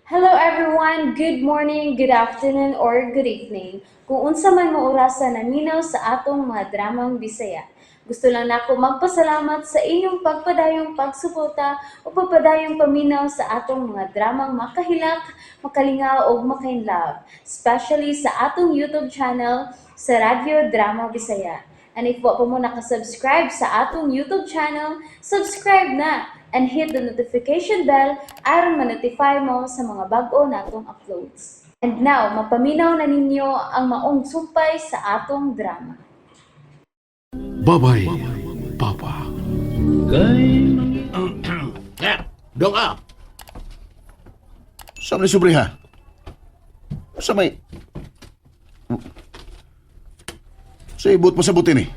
Hello everyone, good morning, good afternoon, or good evening. Kung unsa man mo orasan naminaw sa atong mga dramang Bisaya. Gusto lang nako magpasalamat sa inyong pagpadayong pagsuporta o pagpadayong paminaw sa atong mga dramang makahilak, makalingaw o makainlove, especially sa atong YouTube channel sa Radyo Drama Bisaya. And if wa pa mo nakasubscribe sa atong YouTube channel, subscribe na and hit the notification bell aron ma-notify mo sa mga bag-o natong uploads. And now, mapaminaw na ninyo ang maong sumpay sa atong drama. Babay, Papa. Dong ah, Sa may sobre ha? Sa may... Sa ibot mo sa butin eh.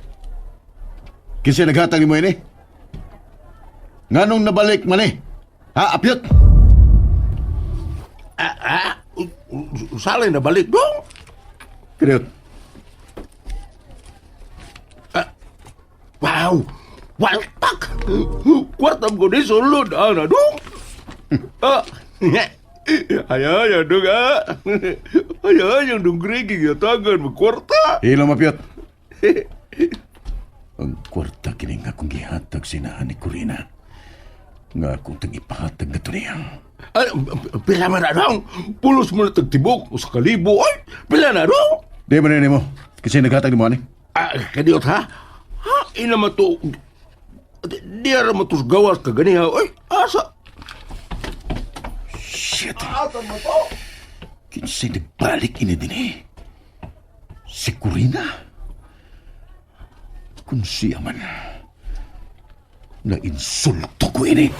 Kinsa naghatag ni mo ini? Nganong nabalik man eh? Ha, apyot? salay na balik dong. Kriyot. Wow, waltak. Kwartam ko di sulod, ana dong. Ayaw, dong ah. Ayaw, dong gregi yatagan mo kwarta. Ilo mapyot. Ang kwarta kining akong gihatag sinahan ni Corina. Nga akong tag-ipahatag na to niyang. Pila man na dong. Pulos mo na tagtibok o sa kalibo. Ay, pila na dong. Di ba na mo? Kasi naghatag ni mo ani? Kadiot ha? Ha? Ina man to. Di ara man to gawas ka ganiha. Ay, asa? Shit! Asa mo to? Kinsay nagbalik ini din eh. Si Corina? Kung siya man, na-insulto ko ini.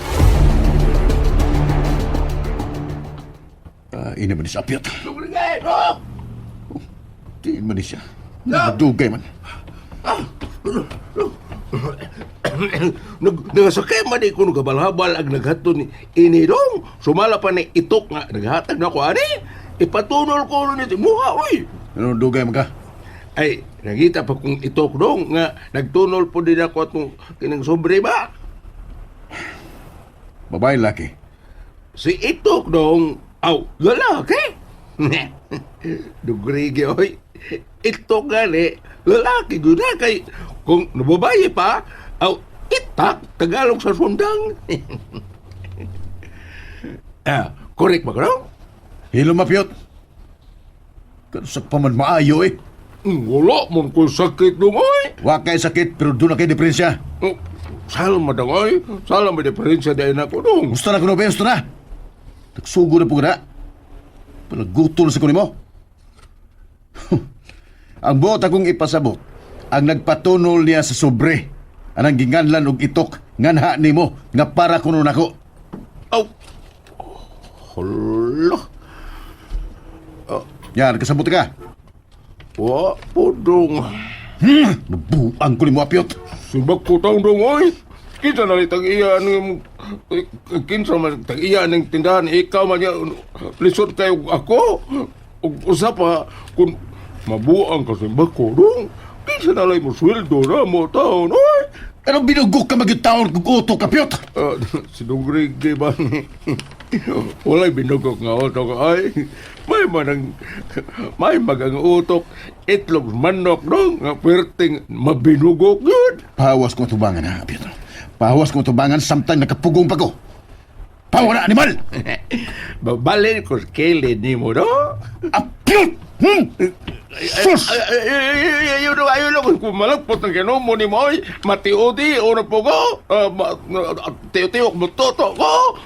Ini man siya apyat. Lumigay, dong. Di man siya. Nadugay man. Nagasakay man ko nagabalhabal ang naghato ni ini dong. Sumala pa ni itok nga naghatag na ko ani. Ipatunol ko ni muha oy. Ano dugay man ka? Ay, nagita pa kung itok dong nga nagtunol po din ako atong kinang sobre ba? Babae laki. Si itok dong, aw, lalaki. Dugrigi oy. Itok gani, lalaki guna kay kung nababaye pa, aw, itak, Tagalog sa sundang. Correct ba ka no? Hilo mapyot. Kansak pa man maayo eh. Wala man ko sakit dong oy. Wakay sakit pero doon na kayo diferensya. Salama dong oy. Salama diferensya dahil na ko dong. Gusto na ko na, gusto na. Nagsugo na po ka na. Palagutol sa kunin mo. Ang buot akong ipasabot, ang nagpatunol niya sa sobre, anang ginganlan og itok, nganha ni mo, nga para kuno nako. Aw. Hala. Yan, kasabot ka. Wa po dong. Nabuang ko ni mo, apyot. Subak ko taong dong oy. Kinsa na litag iya ng kinsa man tag iya ng tindahan ikaw man ya lisod kayo ako. Ug usa pa kun mabuang ka sa bako dong. Kinsa na lay mo sweldo na mo taon oy. Anong binugok ka mag-taon kung utok, apyot? Sinugrig di ba ni? Walay binugok nga utok ay. May magang utok itlog manok dong nga perting mabinugok yun. Pahawas ko tubangan ha, apyot. Pahawas ko tubangan samtang nakapugong pa ko. Pahawa na, animal! Babalin ko kele ni mo no? Apyot! Sus! Ayun lang kung malagpot ng kinumo ni mo ay matiodi o na po ko tiyo-tiyo mo toto ko.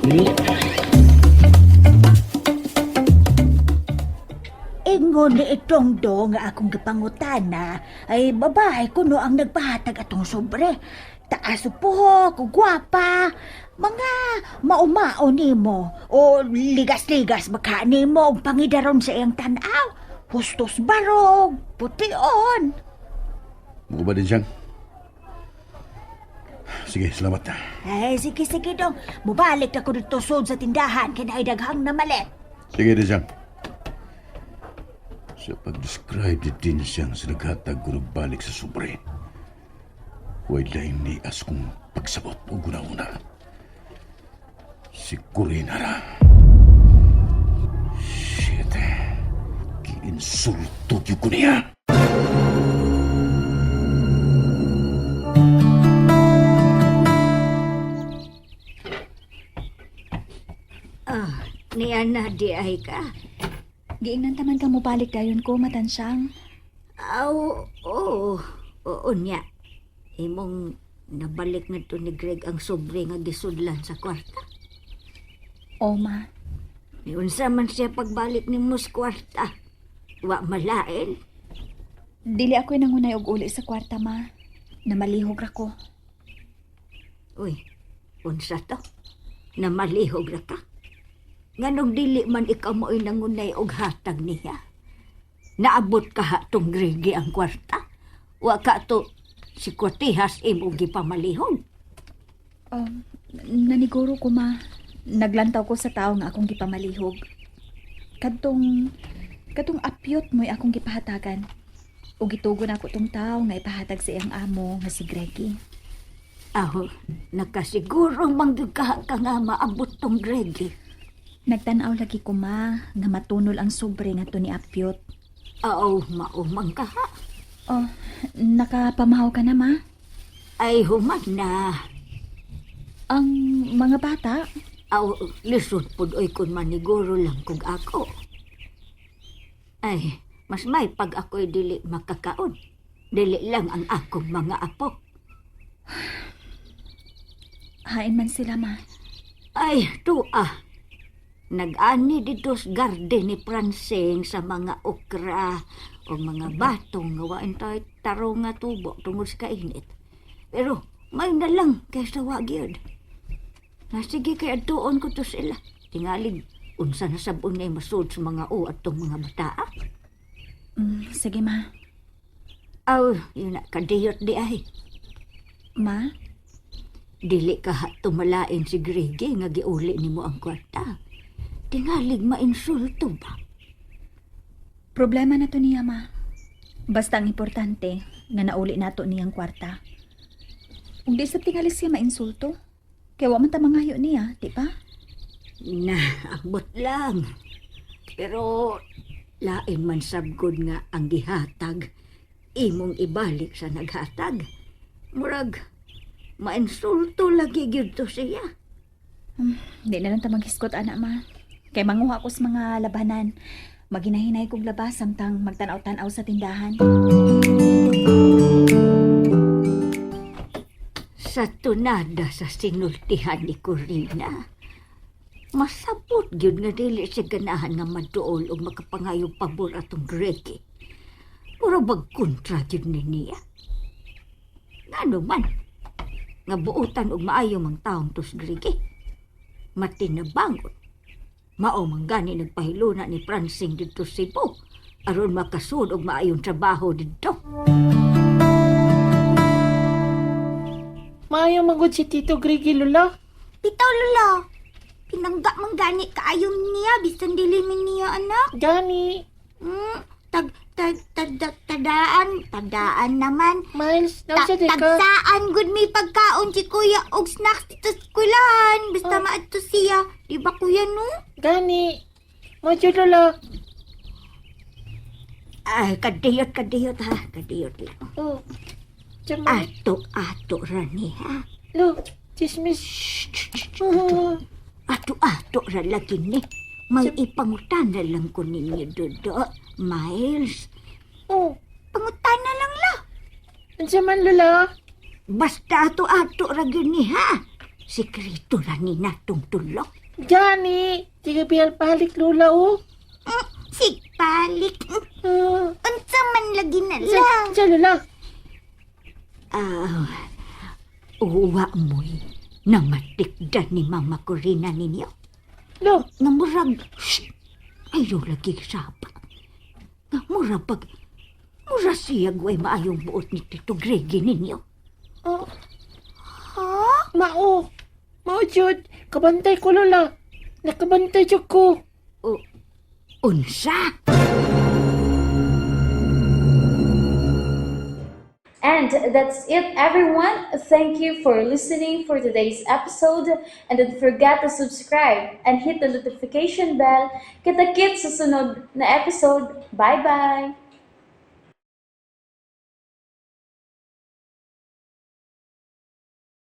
Ingon ni itong do nga akong gipangutana ay babae kuno ang nagpahatag atong sobre. Taas po, kugwapa, mga maumao nimo o ligas-ligas baka nimo og pangidaron sa iyang tanaw. Hustos barog, pution. Mo ba din siyang? Sige, salamat na. Ay, sige dong. Mubalik ako dito sud sa tindahan kaya daghang na malit. Sige din siyang. Sa pag-describe din siyang sa naghatag ko balik sa sobre. Huwag lain ni as kong pagsabot o guna-una. Si Corina ra. Insulto yun ko niya. Niya na di ay ka. Giingnan taman ka mo balik dayon ko, Matansyang. Oo niya. Imong nabalik na to ni Greg ang sobre nga gisudlan sa kwarta. O, ma. Niunsa man siya pagbalik ni mo sa kwarta. Wa malain. Dili ako'y nangunay og uli sa kwarta, ma. Namalihog ra ko. Uy, unsa to? Namalihog ra ka? Nganong dili man ikaw mo'y nangunay og hatag niya? Naabot ka hatong Gregi ang kwarta? Wa ka to si Kwartihas imong gipamalihog? Naniguro ko, ma. Naglantaw ko sa tao nga akong gipamalihog. Kadtong apyot mo'y akong gipahatagan. O gitugon ako tong tao nga ipahatag sa iyang amo nga si Gregi. Aho, nakasiguro manggid ka nga maabot tong Gregi. Nagtanaw lagi ko, ma, nga matunol ang sobre nga to ni apyot. Maumang ka ha. Oh, nakapamahaw ka na, ma? Ay, human na. Ang mga bata? Lisod pod oy kun maniguro lang kung ako. Ay, mas may pag ako'y dili makakaon. Dili lang ang akong mga apo. Hain man sila, ma. Ay, tuah. Nag-ani dito sa garden ni Pransing sa mga okra o mga batong nga wain tayo tarong nga tubo tungod sa kainit. Pero may na lang kaysa wagyod. Sige kay adtuon ko to sila. Tingalig, unsa na sabon na masud sa mga at tong mga bataa. Sige, ma. Yun na, kadiyot di ay. Ma? Dili ka tumalain si Gregi nga giuli ni mo ang kwarta. Tingalig mainsulto ba? Problema na to niya, ma. Basta ang importante nga nauli nato niyang kwarta. Kung di sa tingali siya mainsulto, kaya wa man ta mangayo niya, di ba? Abot lang. Pero lain man sabgod nga ang gihatag, imong ibalik sa naghatag. Murag, mainsulto lagi gyud to siya. Di na lang ta maghiskot, anak, ma. Kay manguha ko sa mga labanan. Maginahinay kong labas samtang magtanaw-tanaw sa tindahan. Sa tunada sa sinultihan ni Corina, masabot gyud nga dili siya ganahan nga maduol o makapangayong pabor atong Gregi. Puro bagkontra gyud ni niya. Ngano man, nga buutan og maayo mang taong tos Gregi. Matinabangon. Mao man gani nagpahiluna ni Pransing dito sa Cebu aron makasud og maayong trabaho dito. Maayo magod si Tito Gregi, Lola. Bitaw, Lola. Pinangga man gani kaayong niya, bisan dilimin niya, anak. Gani. Tadaan naman. Miles, nausa di ka. Tagsaan good may pagkaon si kuya og snacks dito sa eskwelahan. Basta maadto siya. Di ba kuya, no? Gani. Mojo, Lola. Ay, kadiyot ha. Kadiyot lang. Oh. Tsama. Ato ra ni ha. Lo, chismis. Ato ra lagi ni. May ipangutan na lang ko ninyo, Dodo. Miles. Oh. Pangutana lang la. Ansa man, Lola. Basta ato ra gini ha. Sikreto ra ni natong tulok. Gani. Tiga bihal palik, Lola, oh. Sigpalik. Ah. Unsa man lagi na lang. Sa Lola. Uwa mo'y namatikdan ni Mama Corina ninyo. Lo. Nga murag, ayaw lagi sapa. Nga mura siya guway maayong buot ni Tito Gregi ninyo. Oh. Ha? Mao. Mao, Jud. Kabantay ko, Lola. Nakabantay, Jud ko. Unsa? And that's it, everyone. Thank you for listening for today's episode. And don't forget to subscribe and hit the notification bell. Kita-kits sa sunod na episode. Bye-bye!